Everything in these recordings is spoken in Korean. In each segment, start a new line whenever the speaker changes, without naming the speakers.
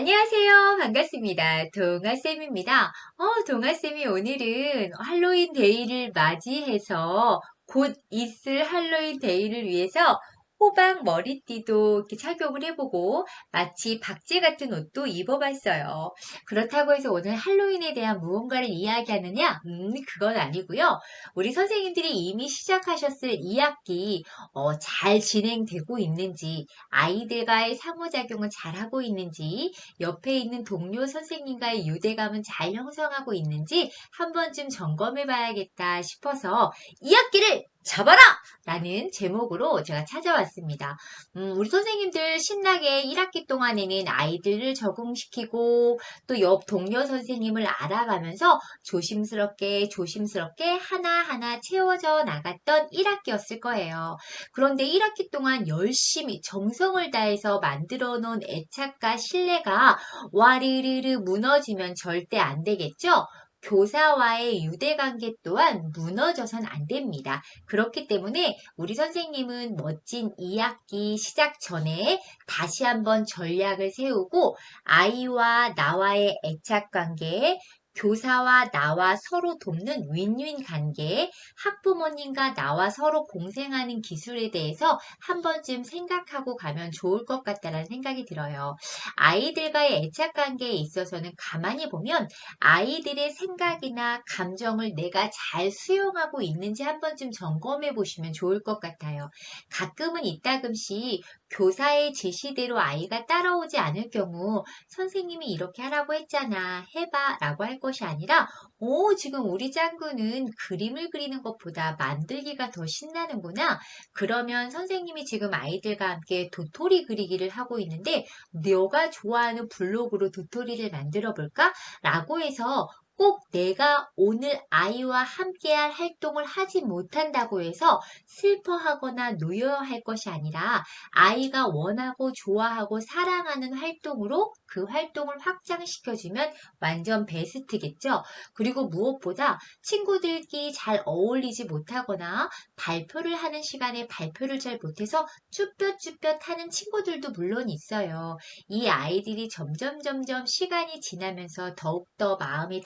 안녕하세요. 반갑습니다. 동아쌤입니다. 동아쌤이 오늘은 할로윈 데이를 맞이해서 곧 있을 할로윈 데이를 위해서 호박 머리띠도 이렇게 착용을 해보고 마치 박쥐 같은 옷도 입어봤어요. 그렇다고 해서 오늘 할로윈에 대한 무언가를 이야기하느냐? 그건 아니고요. 우리 선생님들이 이미 시작하셨을 2학기 잘 진행되고 있는지, 아이들과의 상호작용은 잘하고 있는지, 옆에 있는 동료 선생님과의 유대감은 잘 형성하고 있는지 한 번쯤 점검해 봐야겠다 싶어서 이 학기를 잡아라! 라는 제목으로 제가 찾아왔습니다. 우리 선생님들 신나게 1학기 동안에는 아이들을 적응시키고 또 옆 동료 선생님을 알아가면서 조심스럽게 하나하나 채워져 나갔던 1학기였을 거예요. 그런데 1학기 동안 열심히 정성을 다해서 만들어 놓은 애착과 신뢰가 와르르르 무너지면 절대 안 되겠죠? 교사와의 유대관계 또한 무너져선 안 됩니다. 그렇기 때문에 우리 선생님은 멋진 2학기 시작 전에 다시 한번 전략을 세우고 아이와 나와의 애착관계, 교사와 나와 서로 돕는 윈윈 관계, 학부모님과 나와 서로 공생하는 기술에 대해서 한 번쯤 생각하고 가면 좋을 것 같다는 생각이 들어요. 아이들과의 애착 관계에 있어서는 가만히 보면 아이들의 생각이나 감정을 내가 잘 수용하고 있는지 한 번쯤 점검해 보시면 좋을 것 같아요. 가끔은 이따금씩 교사의 지시대로 아이가 따라오지 않을 경우 선생님이 이렇게 하라고 했잖아, 해봐 라고 할 것이 아니라 지금 우리 짱구는 그림을 그리는 것보다 만들기가 더 신나는구나. 그러면 선생님이 지금 아이들과 함께 도토리 그리기를 하고 있는데 너가 좋아하는 블록으로 도토리를 만들어 볼까? 라고 해서 꼭 내가 오늘 아이와 함께할 활동을 하지 못한다고 해서 슬퍼하거나 노여할 것이 아니라 아이가 원하고 좋아하고 사랑하는 활동으로 그 활동을 확장시켜주면 완전 베스트겠죠. 그리고 무엇보다 친구들끼리 잘 어울리지 못하거나 발표를 하는 시간에 발표를 잘 못해서 쭈뼛쭈뼛 하는 친구들도 물론 있어요. 이 아이들이 점점 시간이 지나면서 더욱더 마음이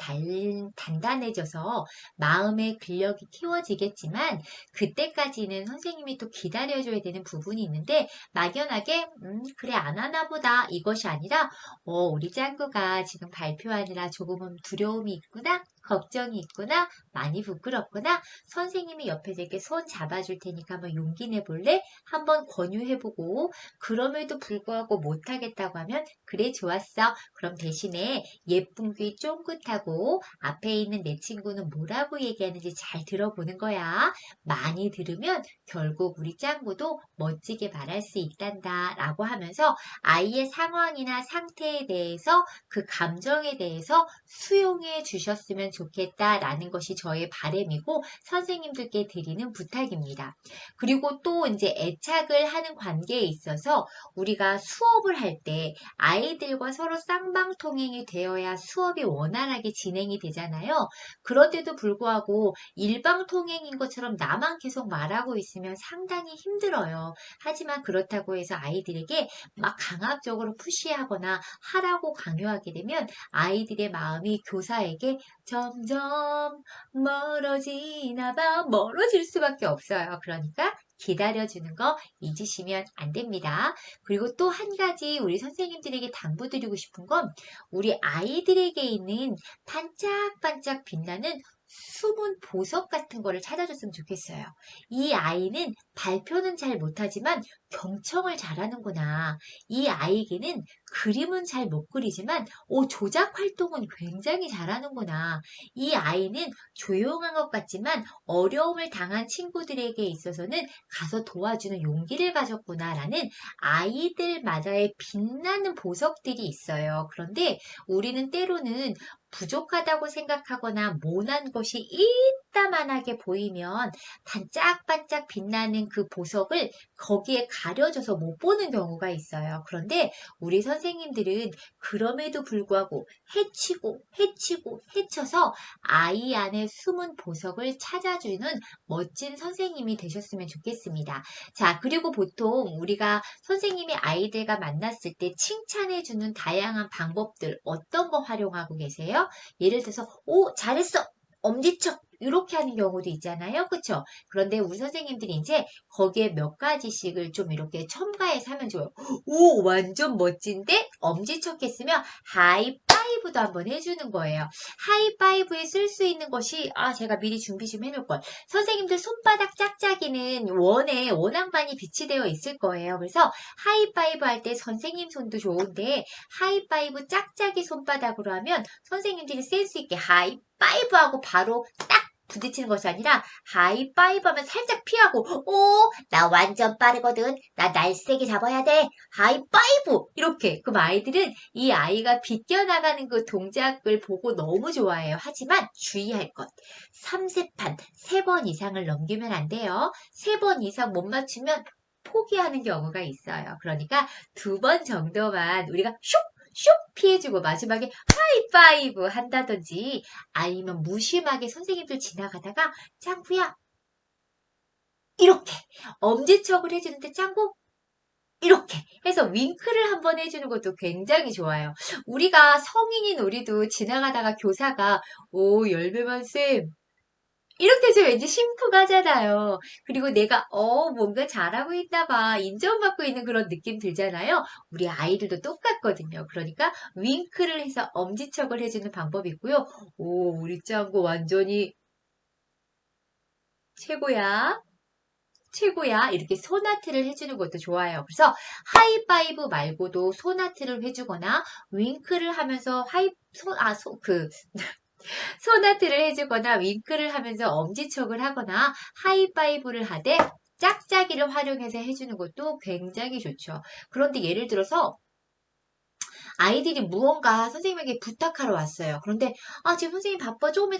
단단해져서 마음의 근력이 키워지겠지만 그때까지는 선생님이 또 기다려줘야 되는 부분이 있는데 막연하게 그래 안 하나 보다 이것이 아니라 우리 짱구가 지금 발표하느라 조금은 두려움이 있구나 걱정이 있구나 많이 부끄럽구나 선생님이 옆에서 이렇게 손 잡아줄 테니까 한번 용기 내볼래? 한번 권유해보고 그럼에도 불구하고 못하겠다고 하면 그래 좋았어. 그럼 대신에 예쁜 귀 쫑긋하고 앞에 있는 내 친구는 뭐라고 얘기하는지 잘 들어보는 거야. 많이 들으면 결국 우리 짱구도 멋지게 말할 수 있단다 라고 하면서 아이의 상황이나 상태에 대해서 그 감정에 대해서 수용해 주셨으면 좋겠다라는 것이 저의 바람이고 선생님들께 드리는 부탁입니다. 그리고 또 이제 애착을 하는 관계에 있어서 우리가 수업을 할 때 아이들과 서로 쌍방통행이 되어야 수업이 원활하게 진행이 되잖아요. 그런데도 불구하고 일방통행인 것처럼 나만 계속 말하고 있으면 상당히 힘들어요. 하지만 그렇다고 해서 아이들에게 막 강압적으로 푸시하거나 하라고 강요하게 되면 아이들의 마음이 교사에게 점점 멀어지나 봐. 멀어질 수밖에 없어요. 그러니까 기다려주는 거 잊으시면 안 됩니다. 그리고 또 한 가지 우리 선생님들에게 당부드리고 싶은 건 우리 아이들에게 있는 반짝반짝 빛나는 숨은 보석 같은 거를 찾아줬으면 좋겠어요. 이 아이는 발표는 잘 못하지만 경청을 잘하는구나. 이 아이에게는 그림은 잘 못 그리지만 조작 활동은 굉장히 잘하는구나. 이 아이는 조용한 것 같지만 어려움을 당한 친구들에게 있어서는 가서 도와주는 용기를 가졌구나라는 아이들마다의 빛나는 보석들이 있어요. 그런데 우리는 때로는 부족하다고 생각하거나 모난 것이 새까만하게 보이면 반짝반짝 빛나는 그 보석을 거기에 가려져서 못 보는 경우가 있어요. 그런데 우리 선생님들은 그럼에도 불구하고 헤치고 헤쳐서 아이 안에 숨은 보석을 찾아주는 멋진 선생님이 되셨으면 좋겠습니다. 자, 그리고 보통 우리가 선생님이 아이들과 만났을 때 칭찬해주는 다양한 방법들 어떤 거 활용하고 계세요? 예를 들어서, 오, 잘했어! 엄지척! 이렇게 하는 경우도 있잖아요. 그쵸? 그런데 우리 선생님들이 이제 거기에 몇 가지씩을 좀 이렇게 첨가해서 하면 좋아요. 오, 완전 멋진데? 엄지척 했으면 하이파이브도 한번 해주는 거예요. 하이파이브에 쓸 수 있는 것이, 제가 미리 준비 좀 해놓을 걸. 선생님들 손바닥 짝짝이는 원에 원앙만이 비치되어 있을 거예요. 그래서 하이파이브 할 때 선생님 손도 좋은데 하이파이브 짝짝이 손바닥으로 하면 선생님들이 센스 있게 하이파이브 하고 바로 딱 부딪히는 것이 아니라 하이파이브 하면 살짝 피하고 오, 나 완전 빠르거든. 나 날쌔게 잡아야 돼. 하이파이브! 이렇게. 그럼 아이들은 이 아이가 비껴나가는 그 동작을 보고 너무 좋아해요. 하지만 주의할 것. 3세판 3번 이상을 넘기면 안 돼요. 3번 이상 못 맞추면 포기하는 경우가 있어요. 그러니까 2번 정도만 우리가 슉 피해주고 마지막에 하이파이브 한다든지 아니면 무심하게 선생님들 지나가다가 짱구야 이렇게 엄지척을 해주는데 짱구 이렇게 해서 윙크를 한번 해주는 것도 굉장히 좋아요. 우리가 성인인 우리도 지나가다가 교사가 오 열매만 쌤 이렇게 해서 왠지 심쿵하잖아요. 그리고 내가 뭔가 잘하고 있나 봐. 인정받고 있는 그런 느낌 들잖아요. 우리 아이들도 똑같거든요. 그러니까 윙크를 해서 엄지척을 해주는 방법이 있고요. 오, 우리 짱구 완전히 최고야. 최고야. 이렇게 손아트를 해주는 것도 좋아요. 그래서 하이파이브 말고도 손아트를 해주거나 윙크를 하면서 손아트를 해주거나 윙크를 하면서 엄지척을 하거나 하이파이브를 하되 짝짝이를 활용해서 해주는 것도 굉장히 좋죠. 그런데 예를 들어서 아이들이 무언가 선생님에게 부탁하러 왔어요. 그런데 지금 선생님 바빠 조금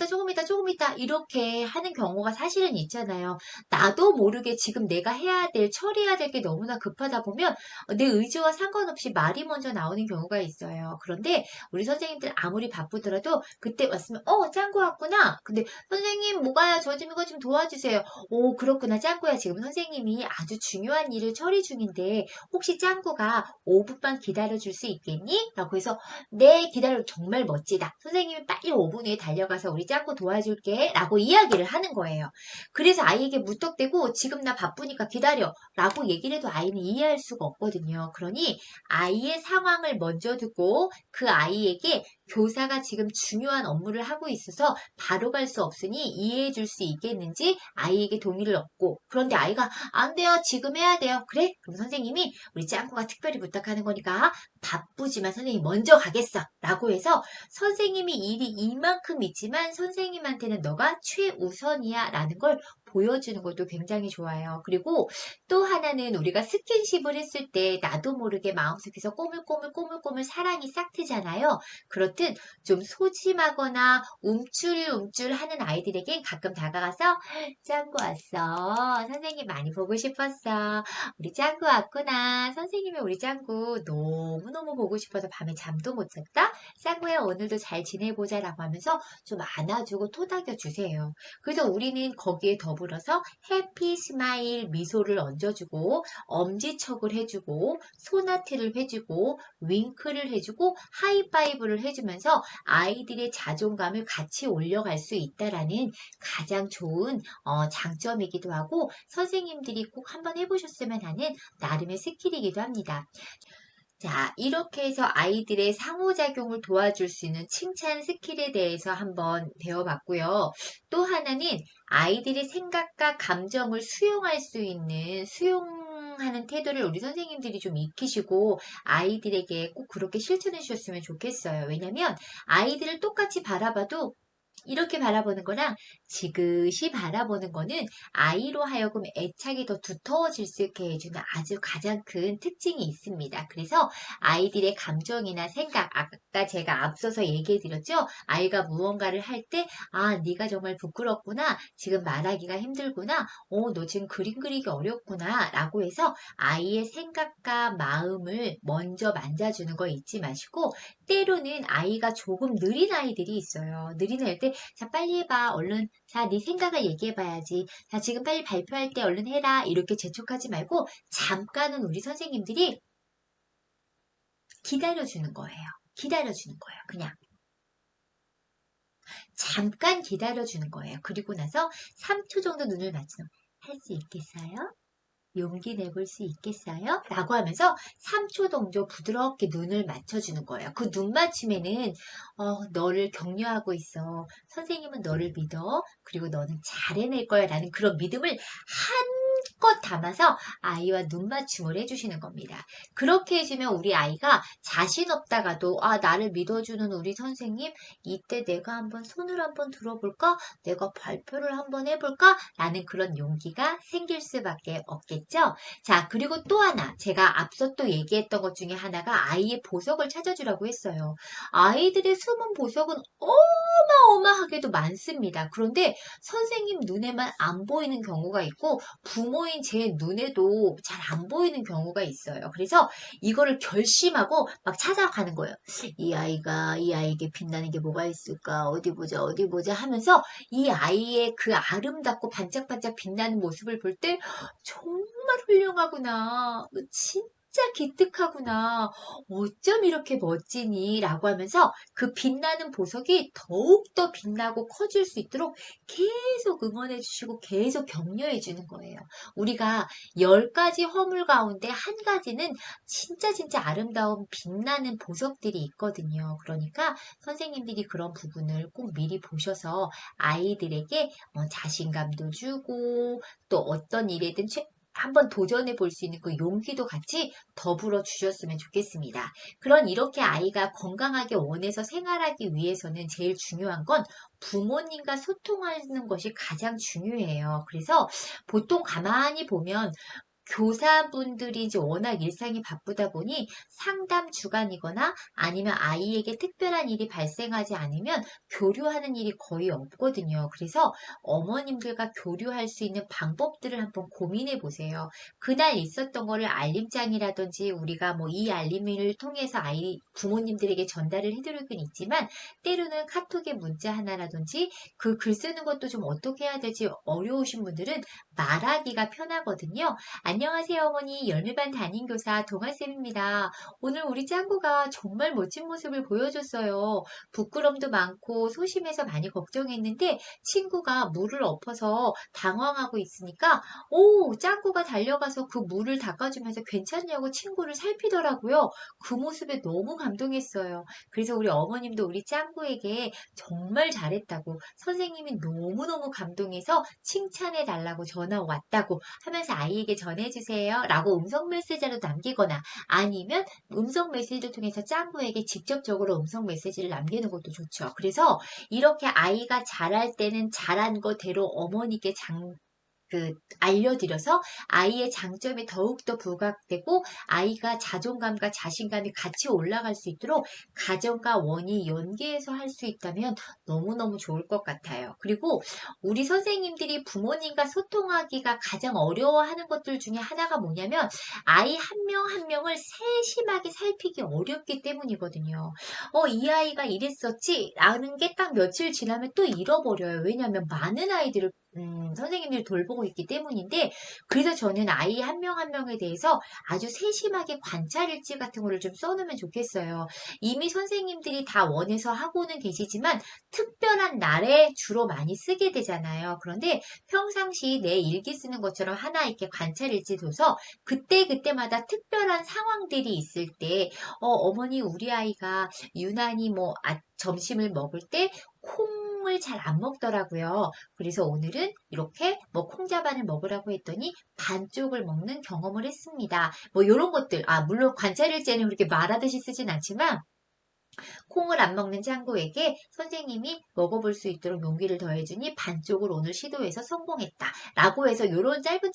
있다 이렇게 하는 경우가 사실은 있잖아요. 나도 모르게 지금 내가 해야 될 처리해야 될 게 너무나 급하다 보면 내 의지와 상관없이 말이 먼저 나오는 경우가 있어요. 그런데 우리 선생님들 아무리 바쁘더라도 그때 왔으면 짱구 왔구나. 근데 선생님 뭐가요? 저 좀 이거 좀 도와주세요. 오 그렇구나 짱구야 지금 선생님이 아주 중요한 일을 처리 중인데 혹시 짱구가 5분만 기다려줄 수 있겠니? 라고 해서 네 기다려 정말 멋지다. 선생님이 빨리 5분 후에 달려가서 우리 짱구 도와줄게 라고 이야기를 하는 거예요. 그래서 아이에게 무턱대고 지금 나 바쁘니까 기다려 라고 얘기를 해도 아이는 이해할 수가 없거든요. 그러니 아이의 상황을 먼저 두고 그 아이에게 교사가 지금 중요한 업무를 하고 있어서 바로 갈 수 없으니 이해해 줄 수 있겠는지 아이에게 동의를 얻고 그런데 아이가 안 돼요 지금 해야 돼요 그래? 그럼 선생님이 우리 짱구가 특별히 부탁하는 거니까 바쁘지만 선생님 먼저 가겠어 라고 해서 선생님이 일이 이만큼 있지만 선생님한테는 너가 최우선이야 라는 걸 보여주는 것도 굉장히 좋아요. 그리고 또 하나는 우리가 스킨십을 했을 때 나도 모르게 마음속에서 꼬물꼬물 사랑이 싹 트잖아요. 그렇듯 좀 소심하거나 움찔움찔 하는 아이들에게 가끔 다가가서 짱구 왔어. 선생님 많이 보고 싶었어. 우리 짱구 왔구나. 선생님이 우리 짱구 너무너무 보고 싶어서 밤에 잠도 못 잤다. 짱구야 오늘도 잘 지내보자 라고 하면서 좀 안아주고 토닥여 주세요. 그래서 우리는 거기에 더불어서 해피 스마일 미소를 얹어주고 엄지척을 해주고 손아트를 해주고 윙크를 해주고 하이파이브를 해주면서 아이들의 자존감을 같이 올려갈 수 있다라는 가장 좋은 장점이기도 하고 선생님들이 꼭 한번 해보셨으면 하는 나름의 스킬이기도 합니다. 자, 이렇게 해서 아이들의 상호작용을 도와줄 수 있는 칭찬 스킬에 대해서 한번 배워봤고요. 또 하나는 아이들의 생각과 감정을 수용할 수 있는 수용하는 태도를 우리 선생님들이 좀 익히시고 아이들에게 꼭 그렇게 실천해 주셨으면 좋겠어요. 왜냐면 아이들을 똑같이 바라봐도 이렇게 바라보는 거랑 지그시 바라보는 거는 아이로 하여금 애착이 더 두터워질 수 있게 해주는 아주 가장 큰 특징이 있습니다. 그래서 아이들의 감정이나 생각, 아까 제가 앞서서 얘기해 드렸죠? 아이가 무언가를 할 때, 아, 네가 정말 부끄럽구나. 지금 말하기가 힘들구나. 너 지금 그림 그리기 어렵구나. 라고 해서 아이의 생각과 마음을 먼저 만져주는 거 잊지 마시고, 때로는 아이가 조금 느린 아이들이 있어요. 느린 아이일 때 자, 빨리 해봐. 얼른. 자, 네 생각을 얘기해봐야지. 자, 지금 빨리 발표할 때 얼른 해라. 이렇게 재촉하지 말고 잠깐은 우리 선생님들이 기다려주는 거예요. 기다려주는 거예요. 그냥. 잠깐 기다려주는 거예요. 그리고 나서 3초 정도 눈을 맞추는 할 수 있겠어요? 용기 내볼 수 있겠어요? 라고 하면서 3초 정도 부드럽게 눈을 맞춰주는 거예요. 그 눈 맞춤에는 너를 격려하고 있어. 선생님은 너를 믿어. 그리고 너는 잘 해낼 거야. 라는 그런 믿음을 한껏 담아서 아이와 눈 맞춤을 해주시는 겁니다. 그렇게 해주면 우리 아이가 자신 없다가도 나를 믿어주는 우리 선생님 이때 내가 한번 손을 한번 들어볼까? 내가 발표를 한번 해볼까? 라는 그런 용기가 생길 수밖에 없겠죠. 자, 그리고 또 하나 제가 앞서 또 얘기했던 것 중에 하나가 아이의 보석을 찾아주라고 했어요. 아이들의 숨은 보석은 어마어마하게도 많습니다. 그런데 선생님 눈에만 안 보이는 경우가 있고 부모인 제 눈에도 잘 안 보이는 경우가 있어요. 그래서 이거를 결심하고 막 찾아가는 거예요. 이 아이에게 빛나는 게 뭐가 있을까? 어디 보자, 어디 보자 하면서 이 아이의 그 아름답고 반짝반짝 빛나는 모습을 볼 때 정말 훌륭하구나. 진짜 기특하구나. 어쩜 이렇게 멋지니? 라고 하면서 그 빛나는 보석이 더욱더 빛나고 커질 수 있도록 계속 응원해 주시고 계속 격려해 주는 거예요. 우리가 10가지 허물 가운데 한 가지는 진짜 아름다운 빛나는 보석들이 있거든요. 그러니까 선생님들이 그런 부분을 꼭 미리 보셔서 아이들에게 자신감도 주고 또 어떤 일에든 한번 도전해 볼 수 있는 그 용기도 같이 더불어 주셨으면 좋겠습니다. 그런 이렇게 아이가 건강하게 원해서 생활하기 위해서는 제일 중요한 건 부모님과 소통하는 것이 가장 중요해요. 그래서 보통 가만히 보면 교사분들이 이제 워낙 일상이 바쁘다 보니 상담 주간이거나 아니면 아이에게 특별한 일이 발생하지 않으면 교류하는 일이 거의 없거든요. 그래서 어머님들과 교류할 수 있는 방법들을 한번 고민해 보세요. 그날 있었던 거를 알림장이라든지 우리가 뭐 이 알림을 통해서 아이 부모님들에게 전달을 해드리긴 있지만 때로는 카톡의 문자 하나라든지 그 글 쓰는 것도 좀 어떻게 해야 될지 어려우신 분들은 말하기가 편하거든요. 안녕하세요, 어머니. 열매반 담임교사 동아쌤입니다. 오늘 우리 짱구가 정말 멋진 모습을 보여줬어요. 부끄럼도 많고 소심해서 많이 걱정했는데 친구가 물을 엎어서 당황하고 있으니까 짱구가 달려가서 그 물을 닦아주면서 괜찮냐고 친구를 살피더라고요. 그 모습에 너무 감동했어요. 그래서 우리 어머님도 우리 짱구에게 정말 잘했다고 선생님이 너무너무 감동해서 칭찬해 달라고 전화 왔다고 하면서 아이에게 전해주세요 라고 음성 메시지로 남기거나 아니면 음성 메시지를 통해서 짱구에게 직접적으로 음성 메시지를 남기는 것도 좋죠. 그래서 이렇게 아이가 잘할 때는 잘한 거대로 어머니께 알려드려서 아이의 장점이 더욱더 부각되고 아이가 자존감과 자신감이 같이 올라갈 수 있도록 가정과 원이 연계해서 할 수 있다면 너무너무 좋을 것 같아요. 그리고 우리 선생님들이 부모님과 소통하기가 가장 어려워하는 것들 중에 하나가 뭐냐면 아이 한 명 한 명을 세심하게 살피기 어렵기 때문이거든요. 이 아이가 이랬었지? 라는 게 딱 며칠 지나면 또 잃어버려요. 왜냐하면 많은 아이들을 선생님들이 돌보고 있기 때문인데 그래서 저는 아이 한 명 한 명에 대해서 아주 세심하게 관찰일지 같은 거를 좀 써놓으면 좋겠어요. 이미 선생님들이 다 원해서 하고는 계시지만 특별한 날에 주로 많이 쓰게 되잖아요. 그런데 평상시 내 일기 쓰는 것처럼 하나 이렇게 관찰일지 둬서 그때그때마다 특별한 상황들이 있을 때 어머니 우리 아이가 유난히 점심을 먹을 때 콩을 잘 안 먹더라고요. 그래서 오늘은 이렇게 콩자반을 먹으라고 했더니 반쪽을 먹는 경험을 했습니다. 이런 것들, 물론 관찰일지에는 그렇게 말하듯이 쓰진 않지만 콩을 안 먹는 짱구에게 선생님이 먹어볼 수 있도록 용기를 더해주니 반쪽을 오늘 시도해서 성공했다. 라고 해서 이런 짧은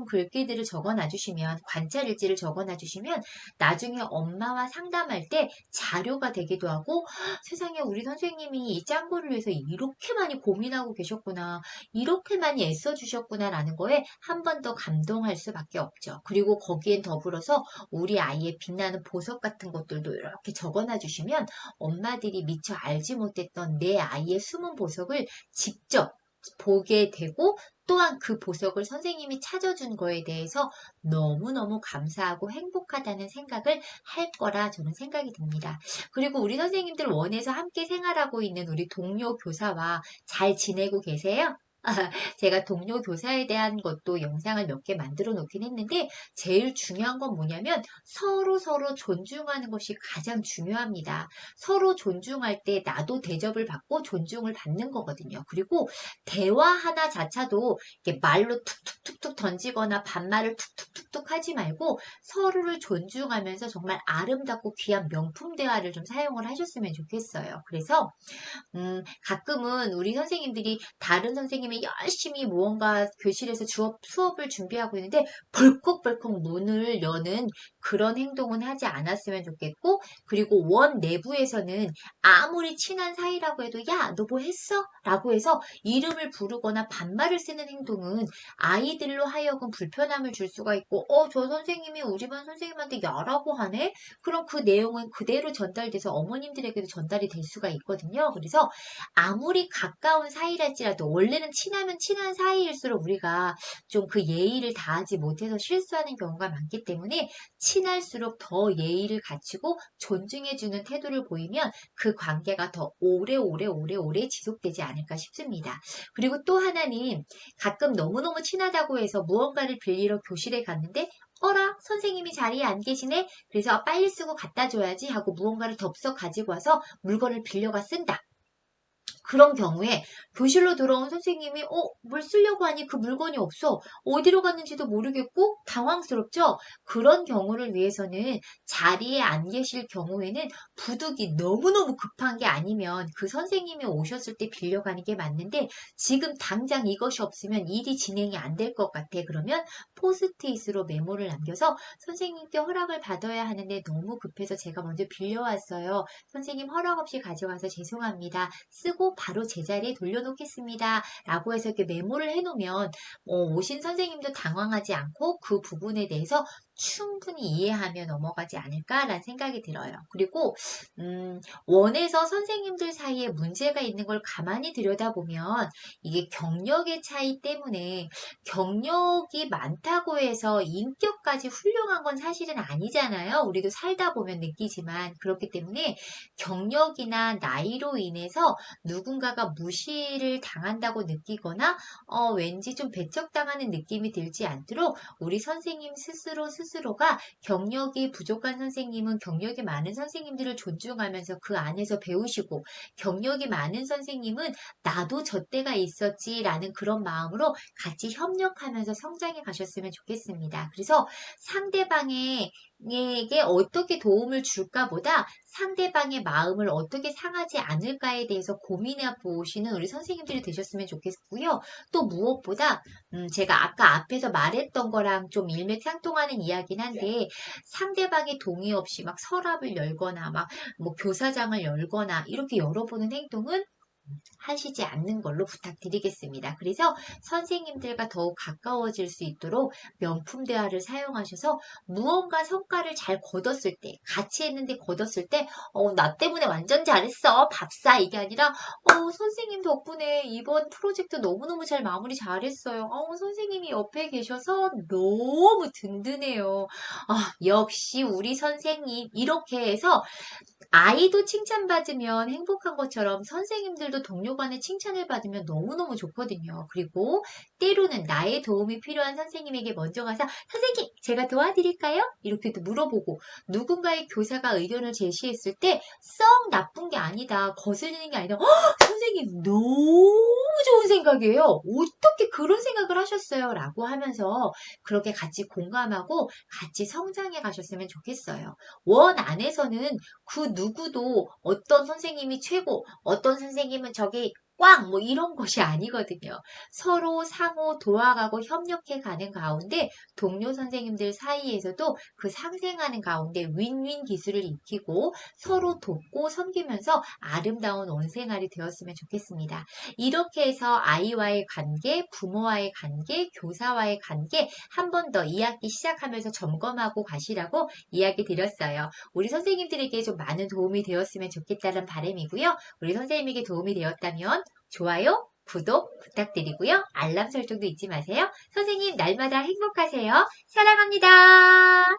글귀들을 적어놔주시면, 관찰일지를 적어놔주시면 나중에 엄마와 상담할 때 자료가 되기도 하고, 세상에 우리 선생님이 이 짱구를 위해서 이렇게 많이 고민하고 계셨구나, 이렇게 많이 애써주셨구나 라는 거에 한 번 더 감동할 수밖에 없죠. 그리고 거기엔 더불어서 우리 아이의 빛나는 보석 같은 것들도 이렇게 적어놔 주시면 엄마들이 미처 알지 못했던 내 아이의 숨은 보석을 직접 보게 되고, 또한 그 보석을 선생님이 찾아준 거에 대해서 너무너무 감사하고 행복하다는 생각을 할 거라 저는 생각이 듭니다. 그리고 우리 선생님들 원에서 함께 생활하고 있는 우리 동료 교사와 잘 지내고 계세요? 제가 동료 교사에 대한 것도 영상을 몇 개 만들어 놓긴 했는데, 제일 중요한 건 뭐냐면 서로 존중하는 것이 가장 중요합니다. 서로 존중할 때 나도 대접을 받고 존중을 받는 거거든요. 그리고 대화 하나 자체도 이렇게 말로 툭툭툭툭 던지거나 반말을 툭툭툭툭 하지 말고 서로를 존중하면서 정말 아름답고 귀한 명품 대화를 좀 사용을 하셨으면 좋겠어요. 그래서 가끔은 우리 선생님들이 다른 선생님이 열심히 무언가 교실에서 수업을 준비하고 있는데 벌컥벌컥 문을 여는 그런 행동은 하지 않았으면 좋겠고, 그리고 원 내부에서는 아무리 친한 사이라고 해도 야, 너 뭐 했어? 라고 해서 이름을 부르거나 반말을 쓰는 행동은 아이들로 하여금 불편함을 줄 수가 있고, 저 선생님이 우리 반 선생님한테 야라고 하네? 그럼 그 내용은 그대로 전달돼서 어머님들에게도 전달이 될 수가 있거든요. 그래서 아무리 가까운 사이랄지라도 원래는 친하면 친한 사이일수록 우리가 좀 그 예의를 다하지 못해서 실수하는 경우가 많기 때문에 친할수록 더 예의를 갖추고 존중해주는 태도를 보이면 그 관계가 더 오래오래 지속되지 않을까 싶습니다. 그리고 또 하나는 가끔 너무너무 친하다고 해서 무언가를 빌리러 교실에 갔는데 어라? 선생님이 자리에 안 계시네? 그래서 빨리 쓰고 갖다 줘야지 하고 무언가를 덥석 가지고 와서 물건을 빌려가 쓴다. 그런 경우에 교실로 들어온 선생님이 뭘 쓰려고 하니 그 물건이 없어. 어디로 갔는지도 모르겠고 당황스럽죠? 그런 경우를 위해서는 자리에 안 계실 경우에는 부득이 너무너무 급한 게 아니면 그 선생님이 오셨을 때 빌려가는 게 맞는데, 지금 당장 이것이 없으면 일이 진행이 안 될 것 같아. 그러면 포스트잇으로 메모를 남겨서 선생님께 허락을 받아야 하는데 너무 급해서 제가 먼저 빌려왔어요. 선생님 허락 없이 가져와서 죄송합니다. 쓰고 바로 제자리에 돌려놓겠습니다. 라고 해서 이렇게 메모를 해놓으면 오신 선생님도 당황하지 않고 그 부분에 대해서 충분히 이해하며 넘어가지 않을까라는 생각이 들어요. 그리고 원에서 선생님들 사이에 문제가 있는 걸 가만히 들여다보면 이게 경력의 차이 때문에, 경력이 많다고 해서 인격까지 훌륭한 건 사실은 아니잖아요. 우리도 살다 보면 느끼지만, 그렇기 때문에 경력이나 나이로 인해서 누군가가 무시를 당한다고 느끼거나 왠지 좀 배척당하는 느낌이 들지 않도록 우리 선생님 스스로가 경력이 부족한 선생님은 경력이 많은 선생님들을 존중하면서 그 안에서 배우시고, 경력이 많은 선생님은 나도 저 때가 있었지라는 그런 마음으로 같이 협력하면서 성장해 가셨으면 좋겠습니다. 그래서 상대방에게 어떻게 도움을 줄까보다 상대방의 마음을 어떻게 상하지 않을까에 대해서 고민해 보시는 우리 선생님들이 되셨으면 좋겠고요. 또 무엇보다 제가 아까 앞에서 말했던 거랑 좀 일맥상통하는 이야기긴 한데, 상대방의 동의 없이 막 서랍을 열거나 막 뭐 교사장을 열거나 이렇게 열어보는 행동은 하시지 않는 걸로 부탁드리겠습니다. 그래서 선생님들과 더욱 가까워질 수 있도록 명품 대화를 사용하셔서 무언가 성과를 잘 거뒀을 때, 같이 했는데 거뒀을 때, 나 때문에 완전 잘했어, 밥사, 이게 아니라, 선생님 덕분에 이번 프로젝트 너무너무 잘 마무리 잘했어요. 선생님이 옆에 계셔서 너무 든든해요. 역시 우리 선생님. 이렇게 해서 아이도 칭찬받으면 행복한 것처럼 선생님들도 동료 간의 칭찬을 받으면 너무너무 좋거든요. 그리고 때로는 나의 도움이 필요한 선생님에게 먼저 가서 선생님, 제가 도와드릴까요? 이렇게도 물어보고 누군가의 교사가 의견을 제시했을 때 썩 나쁜 게 아니다, 거슬리는 게 아니다. 선생님 너무 좋은 생각이에요. 어떻게 그런 생각을 하셨어요? 라고 하면서 그렇게 같이 공감하고 같이 성장해 가셨으면 좋겠어요. 원 안에서는 그 누구도 어떤 선생님이 최고, 어떤 선생님은 저기 꽝! 뭐 이런 것이 아니거든요. 서로 상호 도와가고 협력해 가는 가운데 동료 선생님들 사이에서도 그 상생하는 가운데 윈윈 기술을 익히고 서로 돕고 섬기면서 아름다운 온생활이 되었으면 좋겠습니다. 이렇게 해서 아이와의 관계, 부모와의 관계, 교사와의 관계 한 번 더 2학기 시작하면서 점검하고 가시라고 이야기 드렸어요. 우리 선생님들에게 좀 많은 도움이 되었으면 좋겠다는 바람이고요. 우리 선생님에게 도움이 되었다면 좋아요, 구독 부탁드리고요. 알람 설정도 잊지 마세요. 선생님 날마다 행복하세요. 사랑합니다.